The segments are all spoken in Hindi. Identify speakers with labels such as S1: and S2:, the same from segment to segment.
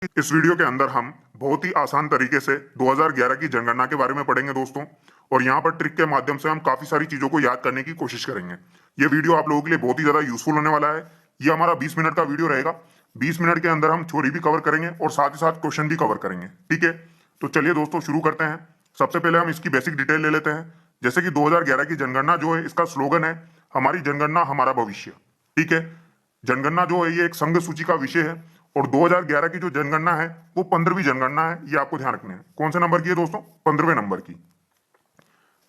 S1: इस वीडियो के अंदर हम बहुत ही आसान तरीके से 2011 की जनगणना के बारे में पढ़ेंगे दोस्तों। और यहाँ पर ट्रिक के माध्यम से हम काफी सारी चीजों को याद करने की कोशिश करेंगे। ये वीडियो आप लोगों के लिए बहुत ही ज्यादा यूजफुल होने वाला है। ये हमारा 20 मिनट का वीडियो रहेगा। 20 मिनट के अंदर हम थ्योरी भी कवर करेंगे और साथ ही साथ क्वेश्चन भी कवर करेंगे। ठीक है, तो चलिए दोस्तों शुरू करते हैं। सबसे पहले हम इसकी बेसिक डिटेल ले लेते हैं। जैसे कि 2011 की जनगणना जो है, इसका स्लोगन है हमारी जनगणना हमारा भविष्य। ठीक है, जनगणना जो है ये एक संघ सूची का विषय है। और 2011 की जो जनगणना है वो 15वीं जनगणना है। ये आपको ध्यान रखना है। कौन से नंबर की है दोस्तों? 15वें नंबर की।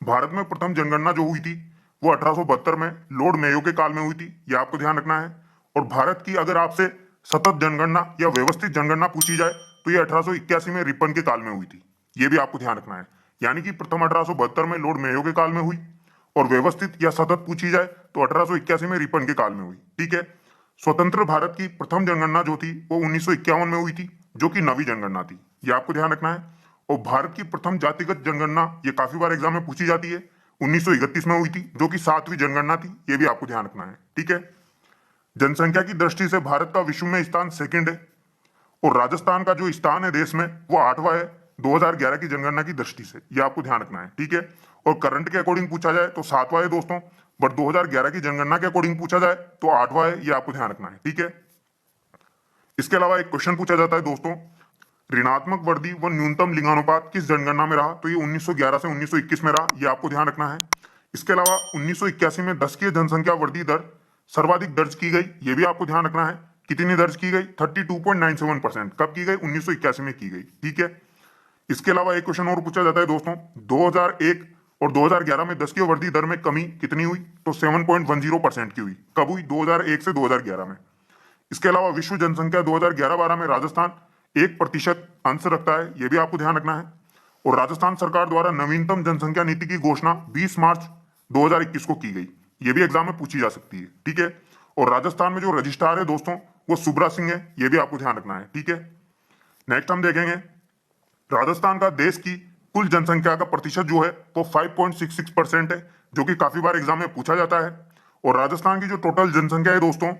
S1: भारत में प्रथम जनगणना जो हुई थी वो 1872 में लॉर्ड मेयो के काल में हुई थी। ये आपको ध्यान रखना है। और भारत की अगर आपसे सतत जनगणना या व्यवस्थित जनगणना पूछी जाए तो ये 1881 में रिपन के काल में हुई थी। ये भी आपको ध्यान रखना है। यानी कि प्रथम 1872 में लॉर्ड मेयो के काल में हुई और व्यवस्थित या सतत पूछी जाए तो 1881 में रिपन के काल में हुई। ठीक है, स्वतंत्र भारत की प्रथम जनगणना जो थी वो 1951 में हुई थी, जो कि नवी जनगणना थी। ये आपको ध्यान रखना है। और भारत की प्रथम जातिगत जनगणना ये काफी बार एग्जाम में पूछी जाती है, 1931 में हुई थी, जो कि 7वीं जनगणना थी। ये भी आपको ध्यान रखना है। ठीक है, जनसंख्या की दृष्टि से भारत का विश्व में स्थान सेकंड है और राजस्थान का जो स्थान है देश में वो 8वां है 2011 की जनगणना की दृष्टि से। ये आपको ध्यान रखना है। ठीक है, और करंट के अकॉर्डिंग पूछा जाए तो 7वां है दोस्तों, बट 2011 की जनगणना के अकॉर्डिंग पूछा जाए तो 8वां है। ये आपको ध्यान रखना है। ठीक है, इसके अलावा एक क्वेश्चन पूछा जाता है दोस्तों, ऋणात्मक वृद्धि व न्यूनतम लिंगानुपात किस जनगणना में रहा? तो ये 1911 से 1921 में रहा। ये आपको ध्यान रखना है। इसके अलावा 1981 में 10 की जनसंख्या वृद्धि दर सर्वाधिक दर्ज की गई। ये भी आपको ध्यान रखना है। कितनी दर्ज की गई? 32.97%। कब की गई? 1981 में की गई। ठीक है, इसके अलावा एक क्वेश्चन और पूछा जाता है दोस्तों, 2001 और 2011 में 10 की वृद्धि दर में कमी कितनी हुई? तो 7.10% की हुई। कब हुई? 2001 से 2011 में। इसके अलावा विश्व जनसंख्या 2011-12 में राजस्थान 1% अंश रखता है। यह भी आपको ध्यान रखना है। और राजस्थान सरकार द्वारा नवीनतम जनसंख्या नीति की घोषणा 20 मार्च 2021 को की गई। यह भी एग्जाम में पूछी जा सकती है। ठीक है, और राजस्थान में जो रजिस्ट्रार है दोस्तों वो सुब्रा सिंह है। यह भी आपको ध्यान रखना है। ठीक है, नेक्स्ट हम देखेंगे राजस्थान का देश की कुल जनसंख्या का प्रतिशत जो है वो 5.66% है, जो कि काफी बार एग्जाम में पूछा जाता है। और राजस्थान की जो टोटल जनसंख्या है दोस्तों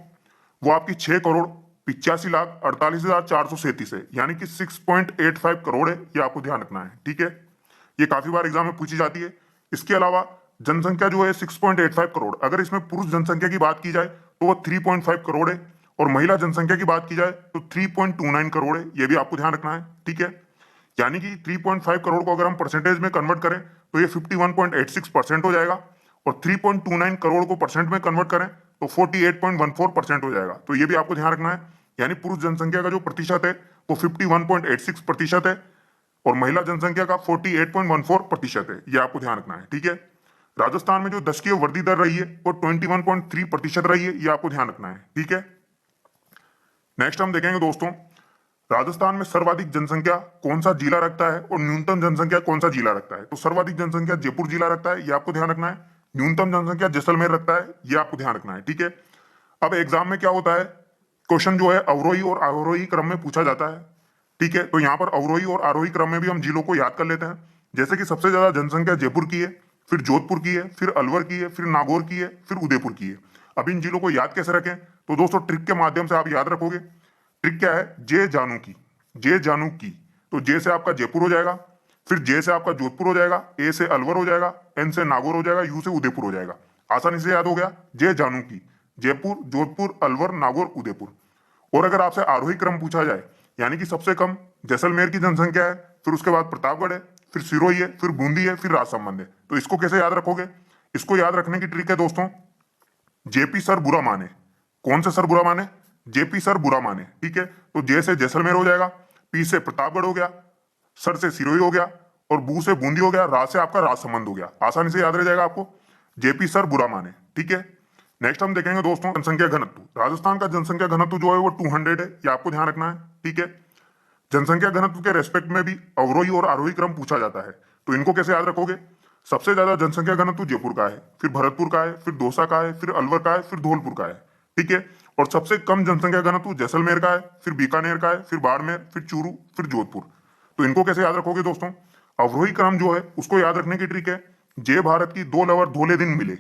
S1: वो आपकी 6,85,48,437 है, यानी कि 6.85 करोड़ है। ये आपको ध्यान रखना है। ठीक है, ये काफी बार एग्जाम में पूछी जाती है। इसके अलावा जनसंख्या जो है 6.85 करोड़, अगर इसमें पुरुष जनसंख्या की बात की जाए तो वो 3.5 करोड़ है और महिला जनसंख्या की बात की जाए तो 3.29 करोड़ है। ये भी आपको ध्यान रखना है। ठीक है, यानी कि 3.5 करोड़ को अगर हम परसेंटेज में कन्वर्ट करें तो ये 51.86% हो जाएगा और 3.29 करोड़ को परसेंट में कन्वर्ट करें तो 48.14% हो जाएगा। तो ये भी आपको ध्यान रखना है। यानी पुरुष जनसंख्या का जो प्रतिशत है वो 51.86% है और महिला जनसंख्या का 48.14% है। ये आपको ध्यान रखना है। ठीक है, राजस्थान में जो दशकीय वृद्धि दर रही है वो 21.3% रही है। ये आपको ध्यान रखना है। ठीक है, नेक्स्ट हम देखेंगे दोस्तों, राजस्थान में सर्वाधिक जनसंख्या कौन सा जिला रखता है और न्यूनतम जनसंख्या कौन सा जिला रखता है? तो सर्वाधिक जनसंख्या जयपुर जिला रखता है। ये आपको ध्यान रखना है। न्यूनतम जनसंख्या जैसलमेर रखता है। ये आपको ध्यान रखना है। ठीक है, अब एग्जाम में क्या होता है, क्वेश्चन जो है अवरोही और आरोही क्रम में पूछा जाता है। ठीक है, तो यहाँ पर अवरोही और आरोही क्रम में भी हम जिलों को याद कर लेते हैं। जैसे कि सबसे ज्यादा जनसंख्या जयपुर की है, फिर जोधपुर की है, फिर अलवर की है, फिर नागौर की है, फिर उदयपुर की है। अब इन जिलों को याद कैसे रखें? तो दोस्तों ट्रिक के माध्यम से आप याद रखोगे। ट्रिक क्या है? जे जानू की, जे जानू की। तो जे से आपका जयपुर हो जाएगा, फिर जे से आपका जोधपुर हो जाएगा, ए से अलवर हो जाएगा, एन से नागौर हो जाएगा, यू से उदयपुर हो जाएगा। आसानी से याद हो गया। जे जानू की, जयपुर, जोधपुर, अलवर, नागौर, उदयपुर। और अगर आपसे आरोही क्रम पूछा जाए, यानी कि सबसे कम जैसलमेर की जनसंख्या है, फिर उसके बाद प्रतापगढ़ है, फिर सिरोही है, फिर बूंदी है, फिर राजसमंद है। तो इसको कैसे याद रखोगे? इसको याद रखने की ट्रिक है दोस्तों, जेपी सर बुरा माने। कौन से सर बुरा माने? जेपी सर बुरा माने। ठीक है, तो जे से जैसलमेर हो जाएगा, पी से प्रतापगढ़ हो गया, सर से सिरोही हो गया और बू से बूंदी हो गया, रा से आपका राजसमंद हो गया। आसानी से याद रह जाएगा आपको, जेपी सर बुरा माने। ठीक है, नेक्स्ट हम देखेंगे दोस्तों जनसंख्या घनत्व। राजस्थान का जनसंख्या घनत्व जो है वो 200 है। ये आपको ध्यान रखना है। ठीक है, जनसंख्या घनत्व के रेस्पेक्ट में भी अवरोही और आरोही क्रम पूछा जाता है। तो इनको कैसे याद रखोगे? सबसे ज्यादा जनसंख्या घनत्व जयपुर का है, फिर भरतपुर का है, फिर दौसा का है, फिर अलवर का है, फिर धौलपुर का है। ठीक है, और सबसे कम जनसंख्या घनत्व जैसलमेर का है, फिर बीकानेर का है, फिर बाड़मेर, फिर चूरू, फिर जोधपुर। तो इनको कैसे याद रखोगे दोस्तों? अवरोही क्रम जो है उसको याद रखने की ट्रिक है, जे भारत की दो लवर धोले दिन मिले।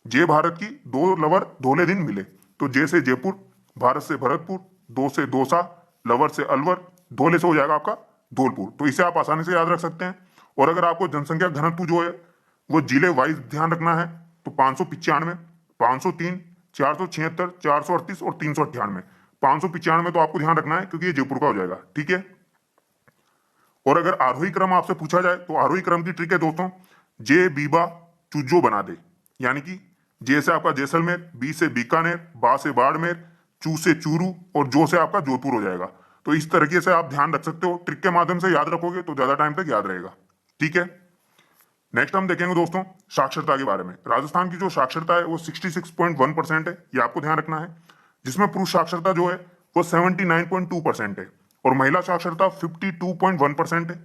S1: जे भारत की दो लवर धोले दिन मिले। तो जे से जयपुर, भारत से भरतपुर, दो से दौसा, लवर से अलवर, धोले से हो जाएगा आपका धौलपुर। तो इसे आप आसानी से याद रख सकते हैं। और अगर आपको जनसंख्या घनत्व जो है वो जिले वाइज ध्यान रखना है तो 595, 503, 476, 438 और 398। 595 तो आपको ध्यान रखना है क्योंकि ये जयपुर का हो जाएगा, ठीक है। और अगर आरोही क्रम आपसे पूछा जाए तो आरोही क्रम की ट्रिक है दोस्तों, जे बीबा चुजो बना दे। यानी कि जे से आपका जैसलमेर, बी से बीकानेर, बा से बाड़मेर, चू से चूरू और जो से आपका जोधपुर हो जाएगा। तो इस तरीके से आप ध्यान रख सकते हो, ट्रिक के माध्यम से याद रखोगे तो ज्यादा टाइम तक याद रहेगा, ठीक है। नेक्स्ट हम देखेंगे दोस्तों साक्षरता के बारे में। राजस्थान की जो साक्षरता है वो 66.1% है, ये आपको ध्यान रखना है। जिसमें पुरुष साक्षरता जो है वो 79.2% है और महिला साक्षरता 52.1% है,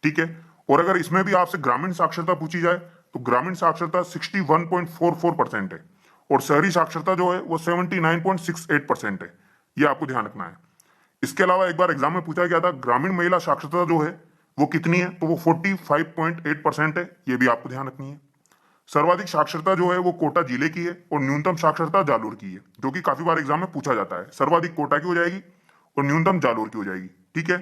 S1: ठीक है। और अगर इसमें भी आपसे ग्रामीण साक्षरता पूछी जाए तो ग्रामीण साक्षरता 61.44% है और शहरी साक्षरता जो है वो 79.68% है, ये आपको ध्यान रखना है। इसके अलावा एक बार एग्जाम में पूछा गया था ग्रामीण महिला साक्षरता जो है वो कितनी है, तो वो 45.8% है, ये भी आपको ध्यान रखनी है। सर्वाधिक साक्षरता जो है वो कोटा जिले की है और न्यूनतम साक्षरता जालोर की है, जो कि काफी बार एग्जाम में पूछा जाता है। सर्वाधिक कोटा की हो जाएगी और न्यूनतम जालोर की हो जाएगी, ठीक है।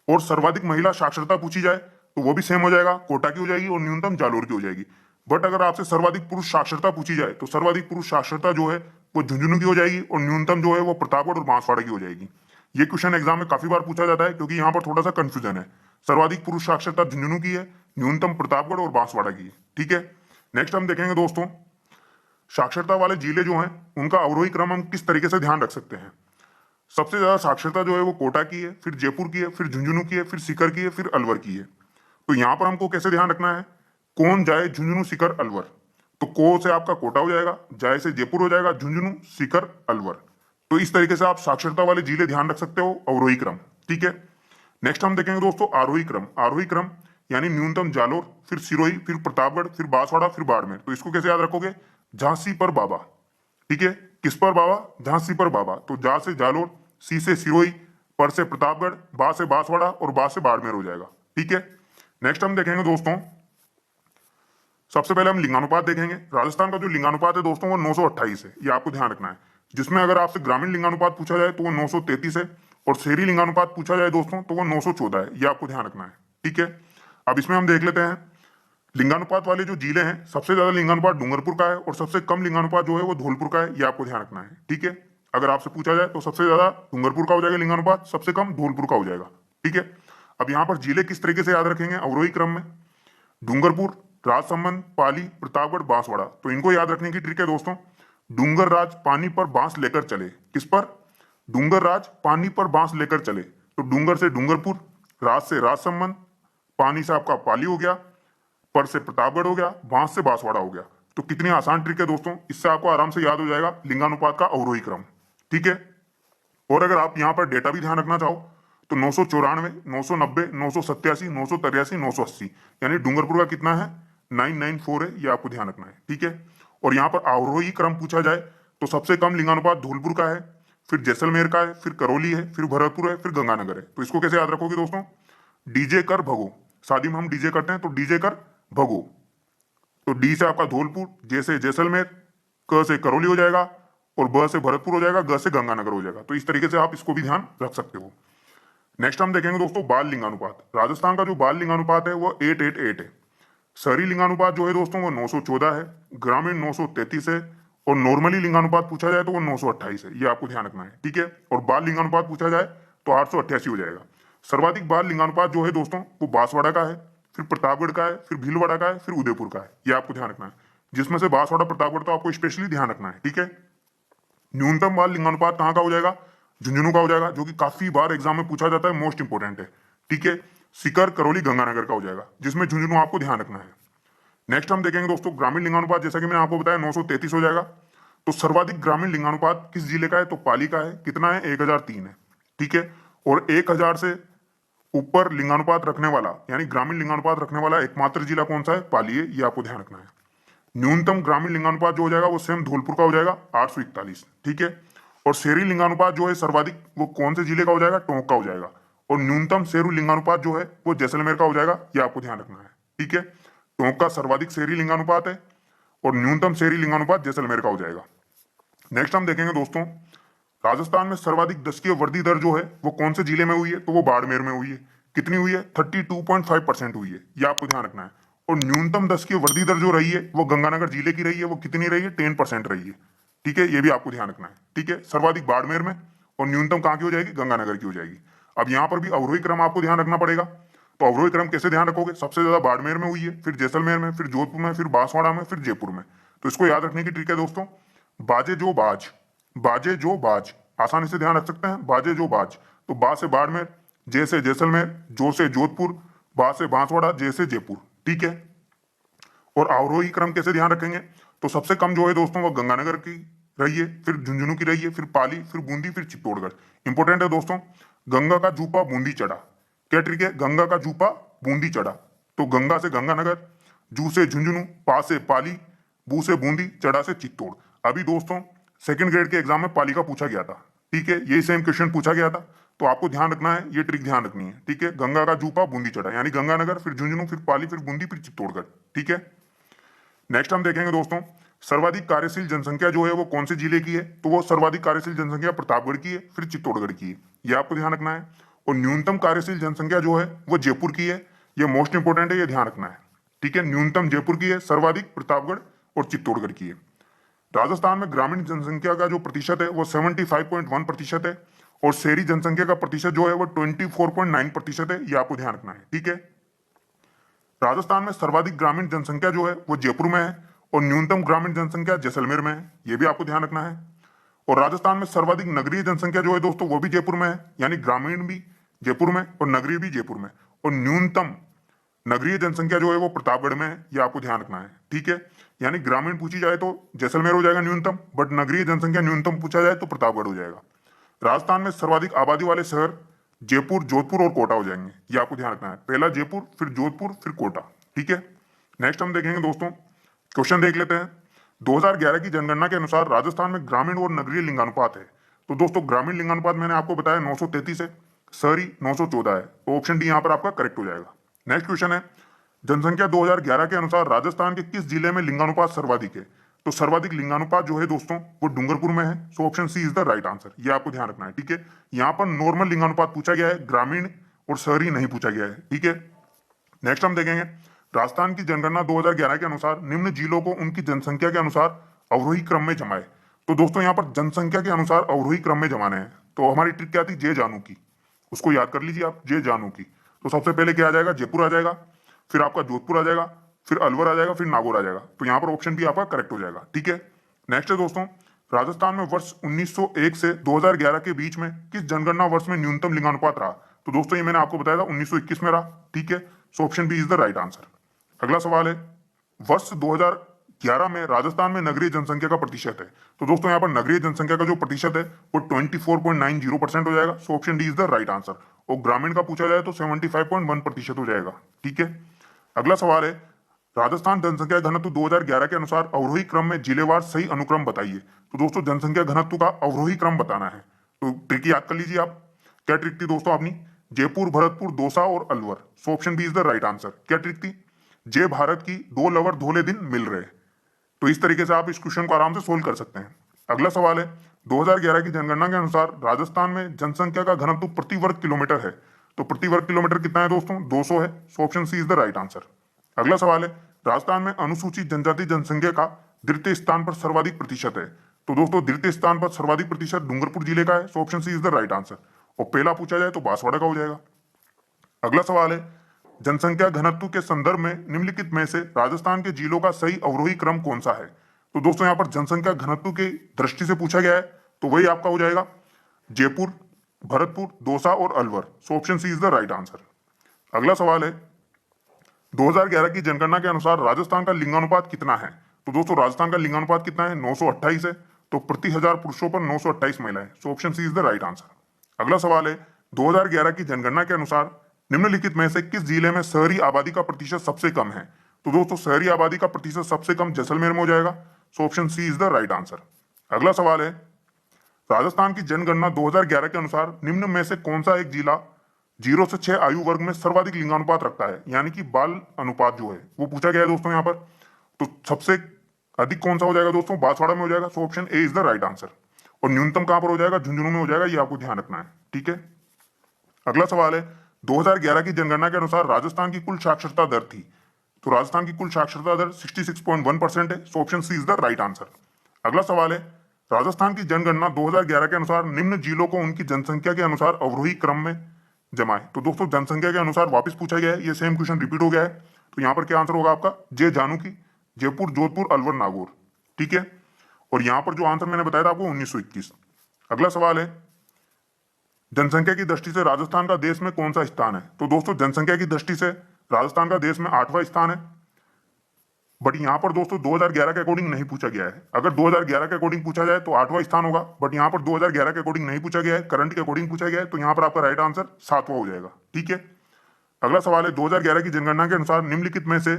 S1: और सर्वाधिक महिला साक्षरता पूछी जाए तो वो भी सेम हो जाएगा, कोटा की हो जाएगी और न्यूनतम जालोर की हो जाएगी। बट अगर आपसे सर्वाधिक पुरुष साक्षरता पूछी जाए तो सर्वाधिक पुरुष साक्षरता जो है वो झुंझुनू की हो जाएगी और न्यूनतम जो है वो प्रतापगढ़ और बांसवाड़ा की हो जाएगी। ये क्वेश्चन एग्जाम में काफी बार पूछा जाता है क्योंकि यहाँ पर थोड़ा सा कंफ्यूजन है। सर्वाधिक पुरुष साक्षरता झुंझुनू की है, न्यूनतम प्रतापगढ़ और बांसवाड़ा की है, ठीक है। नेक्स्ट हम देखेंगे दोस्तों साक्षरता वाले जिले जो हैं उनका अवरोही क्रम हम किस तरीके से ध्यान रख सकते हैं। सबसे ज्यादा साक्षरता जो है वो कोटा की है, फिर जयपुर की है, फिर झुंझुनू की है, फिर सीकर की है, फिर अलवर की है। तो यहां पर हमको कैसे ध्यान रखना है, कौन जाए झुंझुनू सीकर अलवर। तो को से आपका कोटा हो जाएगा, जाए से जयपुर हो जाएगा, झुंझुनू सीकर अलवर। तो इस तरीके से आप साक्षरता वाले जिले ध्यान रख सकते हो, अवरोही क्रम, ठीक है। नेक्स्ट हम देखेंगे दोस्तों आरोही क्रम। आरोही क्रम यानी न्यूनतम जालोर, फिर सिरोही, फिर प्रतापगढ़, फिर बांसवाड़ा, फिर बाड़मेर। तो इसको कैसे याद रखोगे, झांसी पर बाबा, ठीक है। किस पर बाबा, झांसी पर बाबा। तो जा से जालोर, सी से सिरोही, पर से प्रतापगढ़, बा से बांसवाड़ा और बा से बाड़मेर हो जाएगा, ठीक है। नेक्स्ट हम देखेंगे दोस्तों सबसे पहले हम लिंगानुपात देखेंगे। राजस्थान का जो लिंगानुपात है दोस्तों वो 928 है, ये आपको ध्यान रखना है। जिसमें अगर आपसे ग्रामीण लिंगानुपात पूछा जाए तो वो 933 है और शहरी लिंगानुपात पूछा जाए दोस्तों तो वो 914 है, ये आपको ध्यान रखना है, ठीक है। अब इसमें हम देख लेते हैं लिंगानुपात वाले जो जिले हैं, सबसे ज्यादा लिंगानुपात डूंगरपुर का है और सबसे कम लिंगानुपात जो है वो धौलपुर का है, ये आपको ध्यान रखना है, ठीक है। अगर आपसे पूछा जाए तो सबसे ज्यादा डूंगरपुर का हो जाएगा लिंगानुपात, सबसे कम धौलपुर का हो जाएगा, ठीक है। अब यहाँ पर जिले किस तरीके से याद रखेंगे अवरोही क्रम में, डूंगरपुर, राजसमंद, पाली, प्रतापगढ़, बांसवाड़ा। तो इनको याद रखने की ट्रिक है दोस्तों, डूंगर राज पानी पर बांस लेकर चले। किस पर, डूंगर राज पानी पर बांस लेकर चले। तो डूंगर से डूंगरपुर, राज से राजसमंद, पानी से आपका पाली हो गया, पर से प्रतापगढ़ हो गया, बांस से बांसवाड़ा हो गया। तो कितनी आसान ट्रिक है दोस्तों, इससे आपको आराम से याद हो जाएगा लिंगानुपात का अवरोही क्रम, ठीक है। और अगर आप यहाँ पर डेटा भी ध्यान रखना चाहो तो 994, 990, 987, 983, 980, यानी डूंगरपुर का कितना है 994 है, ये आपको ध्यान रखना है, ठीक है। और यहाँ पर अवरोही क्रम पूछा जाए तो सबसे कम लिंगानुपात धौलपुर का है, फिर जैसलमेर का है, फिर करौली है, फिर भरतपुर है, फिर गंगानगर है। तो इसको कैसे याद रखोगे दोस्तों, डीजे कर भगो। शादी में हम डीजे करते हैं तो डीजे कर भगो। तो डी से आपका धौलपुर, जे से जैसलमेर, क से करौली हो जाएगा और ब से भरतपुर हो जाएगा, ग से गंगानगर हो जाएगा। तो इस तरीके से आप इसको भी ध्यान रख सकते हो। नेक्स्ट हम देखेंगे दोस्तों बाल लिंगानुपात। राजस्थान का जो बाल लिंगानुपात है वो 888 है। शहरी लिंगानुपात जो है दोस्तों वो 914 है, ग्रामीण 933 है और नॉर्मली लिंगानुपात पूछा जाए तो वो 928 है, ये आपको ध्यान रखना है, ठीक है। और बाल लिंगानुपात पूछा जाए तो 888 हो जाएगा। सर्वाधिक बाल लिंगानुपात जो है दोस्तों वो बांसवाड़ा का है, फिर प्रतापगढ़ का है, फिर भीलवाड़ा का है, फिर उदयपुर का है, ये आपको ध्यान रखना है। जिसमें से बांसवाड़ा प्रतापगढ़ तो आपको स्पेशली ध्यान रखना है, ठीक है। न्यूनतम बाल लिंगानुपात कहाँ का हो जाएगा, झुंझुनू का हो जाएगा, जो कि काफी बार एग्जाम में पूछा जाता है, मोस्ट इंपोर्टेंट है, ठीक है। सीकर, करौली, गंगानगर का हो जाएगा, जिसमें झुंझुनू आपको ध्यान रखना है। नेक्स्ट हम देखेंगे दोस्तों ग्रामीण लिंगानुपात, जैसा कि मैंने आपको बताया 933 हो जाएगा। तो सर्वाधिक ग्रामीण लिंगानुपात किस जिले का है, तो पाली का है। कितना है, 1003 है, ठीक है। और 1000 से ऊपर लिंगानुपात रखने वाला यानी ग्रामीण लिंगानुपात रखने वाला एकमात्र जिला कौन सा है, पाली है, ये आपको ध्यान रखना है। न्यूनतम ग्रामीण लिंगानुपात जो हो जाएगा वो सेम धौलपुर का हो जाएगा 841, ठीक है। और शहरी लिंगानुपात जो है सर्वाधिक वो कौन से जिले का हो जाएगा, टोंक का हो जाएगा। और न्यूनतम शहरी लिंगानुपात जो है वो जैसलमेर का हो जाएगा, ये आपको ध्यान रखना है, ठीक है। टोंक का सर्वाधिक शहरी लिंगानुपात है और न्यूनतम शहरी लिंगानुपात जैसलमेर का हो जाएगा। नेक्स्ट हम देखेंगे दोस्तों राजस्थान में सर्वाधिक दशकीय वृद्धि दर जो है वो कौन से जिले में हुई है, तो वो बाड़मेर में हुई है। कितनी हुई है? 32.5% हुई है, ये आपको ध्यान रखना है। और न्यूनतम दशकीय वृद्धि दर जो रही है वो गंगानगर जिले की रही है, वो कितनी रही है? 10% रही है। ठीक है, ये भी आपको ध्यान रखना है। ठीक है, सर्वाधिक बाड़मेर में और न्यूनतम कहाँ की हो जाएगी? गंगानगर की हो जाएगी। अब यहाँ पर भी अवरोही क्रम आपको ध्यान रखना पड़ेगा। तो अवरोही क्रम कैसे ध्यान रखोगे? सबसे ज्यादा बाड़मेर में हुई है, फिर जैसलमेर में, फिर जोधपुर में, फिर बांसवाड़ा में, फिर जयपुर में। तो इसको याद रखने की ट्रिक है दोस्तों, बाजे जो बाज, बाजे जो बाज, आसानी से ध्यान रख सकते हैं, बाजे जो बाज। तो बा से बाड़मेर, जे से जैसलमेर, जो से जोधपुर, बा से बांसवाड़ा, जे से जयपुर। ठीक है, और अवरोही क्रम कैसे ध्यान रखेंगे? तो सबसे कम जो है दोस्तों वो गंगानगर की रही है, फिर झुंझुनू की रही है, फिर पाली, फिर बूंदी, फिर चित्तौड़गढ़। इंपॉर्टेंट है दोस्तों, गंगा का जूपा बूंदी चढ़ा। क्या ट्रिक है? गंगा का जूपा बूंदी चढ़ा। तो गंगा से गंगानगर, जू से झुंझुनू, पा से पाली, बू से बूंदी, चढ़ा से चित्तौड़। अभी दोस्तों सेकंड ग्रेड के एग्जाम में पाली का पूछा गया था। ठीक है, यही सेम क्वेश्चन पूछा गया था, तो आपको ध्यान रखना है, ये ट्रिक ध्यान रखनी है। ठीक है, गंगा का जूपा बूंदी चढ़ा, यानी गंगानगर, फिर झुंझुनू, फिर पाली, फिर बूंदी, फिर चित्तौड़गढ़। ठीक है, नेक्स्ट हम देखेंगे दोस्तों, सर्वाधिक कार्यशील जनसंख्या जो है वो कौन से जिले की है? तो वो सर्वाधिक कार्यशील जनसंख्या प्रतापगढ़ की है, फिर चित्तौड़गढ़ की है, ये आपको ध्यान रखना है। और न्यूनतम कार्यशील जनसंख्या जो है वो जयपुर की है, ये मोस्ट इंपोर्टेंट है, ये ध्यान रखना है। ठीक है, न्यूनतम जयपुर की है, सर्वाधिक प्रतापगढ़ और चित्तौड़गढ़ की है। राजस्थान में ग्रामीण जनसंख्या का जो प्रतिशत है वो 75.1% है, और शहरी जनसंख्या का प्रतिशत जो है वो 24.9% है, ये आपको ध्यान रखना है। ठीक है, राजस्थान में सर्वाधिक ग्रामीण जनसंख्या जो है वो जयपुर में है, और न्यूनतम ग्रामीण जनसंख्या जैसलमेर में है, ये भी आपको ध्यान रखना है। और राजस्थान में सर्वाधिक नगरीय जनसंख्या जो है दोस्तों वो भी जयपुर में है, यानी ग्रामीण भी जयपुर में और नगरीय भी जयपुर में। और न्यूनतम नगरीय जनसंख्या जो है वो प्रतापगढ़ में है, ये आपको ध्यान रखना है। ठीक है, यानी ग्रामीण पूछी जाए तो जैसलमेर हो जाएगा न्यूनतम, बट नगरीय जनसंख्या न्यूनतम पूछा जाए तो प्रतापगढ़ हो जाएगा। राजस्थान में सर्वाधिक आबादी वाले शहर जयपुर, जोधपुर और कोटा हो जाएंगे, ये आपको ध्यान रखना है। पहला जयपुर, फिर जोधपुर, फिर कोटा। ठीक है, नेक्स्ट हम देखेंगे दोस्तों, क्वेश्चन देख लेते हैं। 2011 की जनगणना के अनुसार राजस्थान में ग्रामीण और नगरीय लिंगानुपात है। तो दोस्तों ग्रामीण लिंगानुपात मैंने आपको बताया 933 है, शहरी 914 है, तो ऑप्शन डी यहाँ पर आपका करेक्ट हो जाएगा। नेक्स्ट क्वेश्चन है, जनसंख्या 2011 के अनुसार राजस्थान के किस जिले में लिंगानुपात सर्वाधिक है? तो सर्वाधिक लिंगानुपात जो है दोस्तों वो डूंगरपुर में है, so option C is the right answer, ये आपको ध्यान रखना है। ठीक है, यहाँ पर नॉर्मल लिंगानुपात पूछा गया है, ग्रामीण और शहरी नहीं पूछा गया है। ठीक है, नेक्स्ट हम देखेंगे, राजस्थान की जनगणना 2011 के अनुसार निम्न जिलों को उनकी जनसंख्या के अनुसार अवरोही क्रम में जमाए। तो दोस्तों यहाँ पर जनसंख्या के अनुसार अवरोही क्रम में जमाने हैं, तो हमारी ट्रिक क्या थी? जे जानू की, उसको याद कर लीजिए आप, जे जानू की। तो सबसे पहले क्या आ जाएगा? जयपुर आ जाएगा, फिर आपका जोधपुर आ जाएगा, फिर अलवर आ जाएगा, फिर नागौर आ जाएगा। तो यहाँ पर ऑप्शन भी आपका करेक्ट हो जाएगा। ठीक है, नेक्स्ट है दोस्तों, राजस्थान में वर्ष 1901 से 2011 के बीच में किस जनगणना वर्ष में न्यूनतम लिंगानुपात रहा? तो दोस्तों ये मैंने आपको बताया था 1921 में रहा। ठीक है, so option B is the right answer. अगला सवाल है, वर्ष 2011 में राजस्थान में नगरीय जनसंख्या का प्रतिशत है। तो दोस्तों यहाँ पर नगरीय जनसंख्या का जो प्रतिशत है वो 24.90% हो जाएगा, so option D is the right answer. और ग्रामीण का पूछा जाए तो 75.1% हो जाएगा। ठीक है, अगला सवाल है, राजस्थान जनसंख्या घनत्व 2011 के अनुसार अवरोही क्रम में जिलेवार सही अनुक्रम बताइए। तो दोस्तों जनसंख्या घनत्व का अवरोही क्रम बताना है, तो ट्रिक याद कर लीजिए आप। क्या ट्रिक थी दोस्तों अपनी? जयपुर, भरतपुर, दौसा और Alwar, so option B is the right answer. क्या ट्रिक थी? जय भारत की, दो लवर धोले दिन मिल रहे। तो इस तरीके से आप इस क्वेश्चन को आराम से सोल्व कर सकते हैं। अगला सवाल है, 2011 की जनगणना के अनुसार राजस्थान में जनसंख्या का घनत्व प्रति वर्ग किलोमीटर है। तो प्रति वर्ग किलोमीटर कितना है दोस्तों? 200 है, so option C is the right answer. अगला सवाल है, राजस्थान में अनुसूचित जनजाति जनसंख्या का द्वितीय स्थान पर सर्वाधिक प्रतिशत है। तो दोस्तों द्वितीय स्थान पर सर्वाधिक प्रतिशत डूंगरपुर जिले का है, so option C is the right answer. और पहला पूछा जाए तो बांसवाड़ा का हो जाएगा। अगला सवाल है, जनसंख्या घनत्व के संदर्भ में निम्नलिखित में से राजस्थान के जिलों का सही अवरोही क्रम कौन सा है? तो दोस्तों यहाँ पर जनसंख्या घनत्व की दृष्टि से पूछा गया है, तो वही आपका हो जाएगा जयपुर, भरतपुर, दौसा और Alwar, so option C is the right answer. अगला सवाल है, 2011 की जनगणना के अनुसार राजस्थान का लिंगानुपात कितना है? तो दोस्तों राजस्थान का लिंगानुपात कितना है? 928 है, तो प्रति हजार पुरुषों पर 928 महिलाएं, so option C is the right answer. अगला सवाल है, 2011 की जनगणना के अनुसार निम्नलिखित में से किस जिले में शहरी आबादी का प्रतिशत सबसे कम है? तो दोस्तों शहरी आबादी का प्रतिशत सबसे कम जैसलमेर में हो जाएगा, so option C is the right answer. अगला सवाल है, राजस्थान की जनगणना 2011 के अनुसार निम्न में से कौन सा एक जिला 0 से 6 आयु वर्ग में सर्वाधिक लिंगानुपात रखता है, यानी कि बाल अनुपात जो है वो पूछा गया है दोस्तों यहाँ पर। तो सबसे अधिक कौन सा हो जाएगा दोस्तों? बांसवाड़ा में हो जाएगा, so option A is the right answer. और न्यूनतम कहां पर हो जाएगा, झुंझुनू में हो जाएगा, ये आपको ध्यान रखना है। ठीक है, अगला सवाल है 2011 की जनगणना के अनुसार राजस्थान की कुल साक्षरता दर थी। तो राजस्थान की कुल साक्षरता दर 66.1% है। So option C is the right answer. अगला सवाल है राजस्थान की जनगणना 2011 के अनुसार निम्न जिलों को उनकी जनसंख्या के अनुसार अवरोही क्रम में जमाए। तो दोस्तों जनसंख्या के अनुसार वापस पूछा गया है, ये सेम क्वेश्चन रिपीट हो गया है। तो यहां पर क्या आंसर होगा आपका, जे जानुकी, जयपुर, जोधपुर, अलवर, नागौर। ठीक है, और यहां पर जो आंसर मैंने बताया था आपको 1921। अगला सवाल है जनसंख्या की दृष्टि से राजस्थान का देश में कौन सा स्थान है। तो दोस्तों जनसंख्या की दृष्टि से राजस्थान का देश में 8वां स्थान है। बट यहां पर दोस्तों 2011 के अकॉर्डिंग नहीं पूछा गया है। अगर 2011 के अकॉर्डिंग पूछा जाए तो 8वां स्थान होगा, बट यहां पर 2011 के अकॉर्डिंग नहीं पूछा गया है, करंट के अकॉर्डिंग पूछा गया है। तो यहां पर आपका राइट आंसर 7वां हो जाएगा। ठीक है, अगला सवाल है 2011 की जनगणना के अनुसार निम्नलिखित में से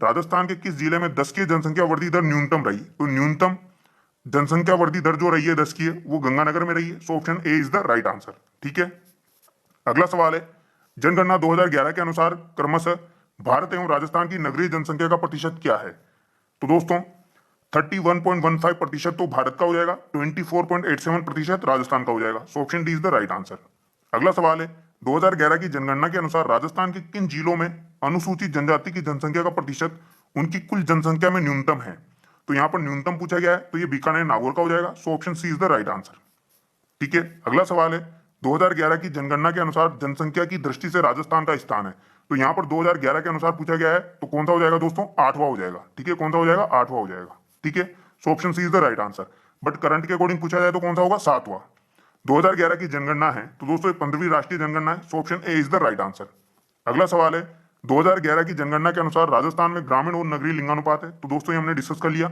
S1: राजस्थान के किस जिले में 10 की जनसंख्या वृद्धि दर न्यूनतम रही। तो न्यूनतम जनसंख्या वृद्धि दर जो रही है 10 की है वो गंगानगर में रही है। So option A is the right answer. ठीक है, अगला सवाल है जनगणना 2011 के अनुसार क्रमशः भारत एवं राजस्थान की नगरीय जनसंख्या का प्रतिशत क्या है। तो दोस्तों 31.15% तो भारत का हो जाएगा, 24.87% राजस्थान का हो जाएगा। So option D is the right answer. अगला सवाल है 2011 की जनगणना के अनुसार राजस्थान के किन जिलों में अनुसूचित जनजाति की जनसंख्या का प्रतिशत उनकी कुल जनसंख्या में न्यूनतम है। तो यहां पर न्यूनतम पूछा गया है, तो ये बीकानेर, नागौर का हो जाएगा। So option C is the right answer. ठीक है, अगला सवाल है 2011 की जनगणना के अनुसार जनसंख्या की दृष्टि से राजस्थान का स्थान है। तो यहां पर 2011 के अनुसार पूछा गया है, तो कौन सा हो जाएगा दोस्तों, 8वां हो जाएगा। ठीक है, कौन सा हो जाएगा, 8वां हो जाएगा। ठीक है, so option C is the right answer. But current के अकॉर्डिंग पूछा जाए तो कौन सा होगा, 7वां। 2011 की जनगणना है तो दोस्तों 15वीं राष्ट्रीय जनगणना है। So option A is the right answer. अगला सवाल है 2011 की जनगणना के अनुसार राजस्थान में ग्रामीण और नगरीय लिंगानुपात है। तो दोस्तों ये हमने डिस्कस कर लिया,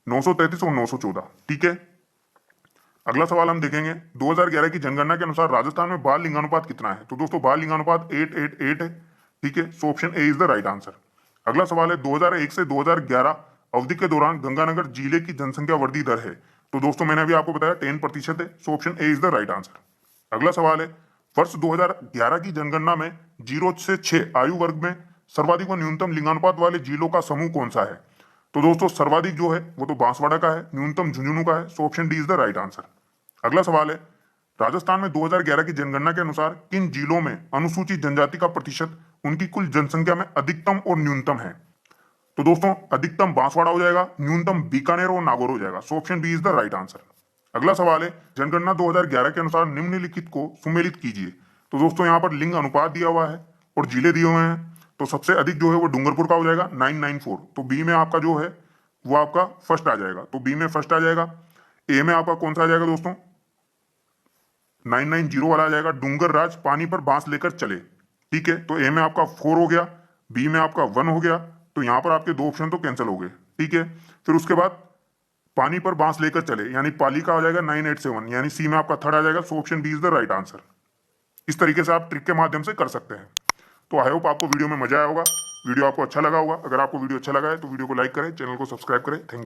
S1: 933 और 914। ठीक है, अगला सवाल हम देखेंगे 2011 की जनगणना के अनुसार राजस्थान में बाल लिंगानुपात कितना है। तो दोस्तों बाल लिंगानुपात 888 है। ठीक है, so option A is the right answer. अगला सवाल है 2001 से 2011 अवधि के दौरान गंगानगर जिले की जनसंख्या वृद्धि दर है। तो दोस्तों मैंने अभी आपको बताया 10% है। So option A is the right answer. अगला सवाल है वर्ष 2011 की जनगणना में 0 से 6 आयु वर्ग में सर्वाधिक व न्यूनतम लिंगानुपात वाले जिलों का समूह कौन सा है। तो दोस्तों सर्वाधिक जो है वो तो बांसवाड़ा का है, न्यूनतम झुंझुनू का है। So option D is the right answer. अगला सवाल है राजस्थान में 2011 की जनगणना के अनुसार किन जिलों में अनुसूचित जनजाति का प्रतिशत उनकी कुल जनसंख्या में अधिकतम और न्यूनतम है। तो दोस्तों अधिकतम बांसवाड़ा हो जाएगा, न्यूनतम बीकानेर और नागौर हो जाएगा। So option B is the right answer. अगला सवाल है जनगणना 2011 के अनुसार निम्नलिखित को सुमेलित कीजिए। तो दोस्तों यहाँ पर लिंग अनुपात दिया हुआ है और जिले दिए हुए हैं। तो सबसे अधिक जो है वो डूंगरपुर का हो जाएगा 994। तो बी में आपका जो है वो आपका फर्स्ट आ जाएगा। तो बी में फर्स्ट आ जाएगा। ए में आपका कौन सा आ जाएगा दोस्तों, 990 वाला आ जाएगा, डूंगर राज पानी पर बांस लेकर चले। ठीक है, तो ए में आपका 4 हो गया, बी में आपका 1 हो गया। तो यहां पर आपके 2 ऑप्शन तो कैंसिल हो गए। ठीक है, फिर उसके बाद पानी पर बांस लेकर चले यानी पाली का हो जाएगा 987, यानी सी में आपका थर्ड आ जाएगा। So option B is the right answer. इस तरीके से आप ट्रिक के माध्यम से कर सकते हैं। तो आई होप आपको वीडियो में मजा आया होगा, वीडियो आपको अच्छा लगा होगा। अगर आपको वीडियो अच्छा लगा है तो वीडियो को लाइक करें, चैनल को सब्सक्राइब करें। Thank you.